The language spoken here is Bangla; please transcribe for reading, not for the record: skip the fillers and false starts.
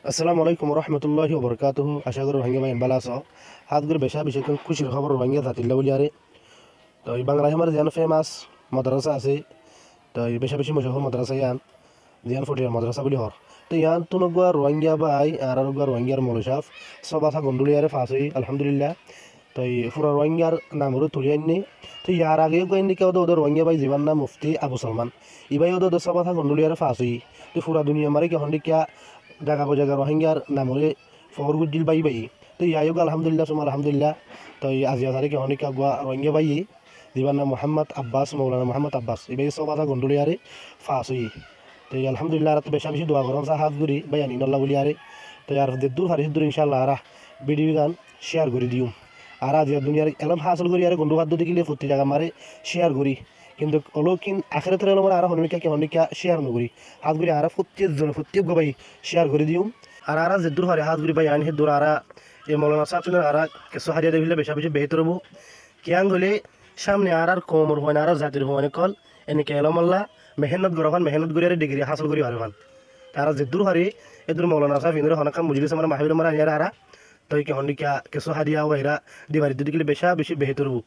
আসসালামু আলাইকুম রহমতুল্লাহি ওবরকাতুহু। আশা করি রোহিঙ্গা ভাই বালা আছো। হাত করে বেশা বেশি খুশির খবর রোহিঙ্গা জাতিল্লা বলি আরে। তো এই বাংলায় আমার যেন ফেমাস মাদ্রাসা আছে। তো এই বেশা বেশি মশহুর মাদ্রাসা ইয়ান জিয়ান ফটিয়ার মাদ্রাসা বলি হর। তো ইয়ান তুনগুয়া রোহিঙ্গা ভাই আর রোহিঙ্গার মৌলসাফ সব আথা গন্ডুলি আরে ফাঁস হই আলহামদুলিল্লাহ। তো এই পুরা রোহিঙ্গার নামরও তুলি আননি। তো ইয়ার আগেও কয়েকদিন কেউ ওদের রোহিঙ্গা ভাই জীবন নাম মুফতি আবু সালমান ইবাই ওদের সব আথা গন্ডুলি আরে ফাঁস হই। তো পুরা দুনিয়া মারে কেমন কিয়া জায়গা জায়গা রোহিঙ্গার নামরে ফহর গুজিল বাই বাই। তো ইয়াইক আলহামদুলিল্লাহ সুমা আলহামদুলিল্লাহ। তো এই আজিয়া তারিখে অনেক আগুয়া রোহিঙ্গা বাই জীবন নাম মোহাম্মদ আব্বাস মৌলানা মোহাম্মদ আব্বাস ইবাই সব আথা গন্ডুলি আরে ফাঁস হই। তো এই আলহামদুলিল্লাহ আর বেশা বেশি দোয়া করম হাত গুড়ি বাই আনি নল্লা বলি আরে। তো আর দূর হারি দূর ইনশাল্লাহ আর ভিডিও গান শেয়ার করে দিও। আর আজ দুনিয়ার এলম হাসল করি আর গন্ডু বাদ্য দেখিলে ফুটি জায়গা মারে শেয়ার করি। কিন্তু অলৌকিন আখেরাতের এলম আর হনিকা কে হনিকা শেয়ার নকরি হাত গুড়ি আর প্রত্যেক গবাই শেয়ার করে দিও। আর যে দূর হারে হাত গুড়ি বাই আনি দূর আর এই মৌলানা সাহেব আর কিছু হারিয়ে দেখলে বেশা বেশি বেহতর হবো কিয়াং হলে সামনে আর কমর হয় না আর জাতির হয় কল এনেকে এলম আল্লাহ মেহনত গড়ান মেহনত করি আর ডিগ্রি হাসল করি হারবান। তারা যে দূর হারে এদূর মৌলানা সাহেব ইন্দুর হনকাম মুজলিস আমার মাহির মারা আর তো হনিকা কিছু হারিয়া ওরা দিবারি দিলে বেশা বেশি বেহতর হবো।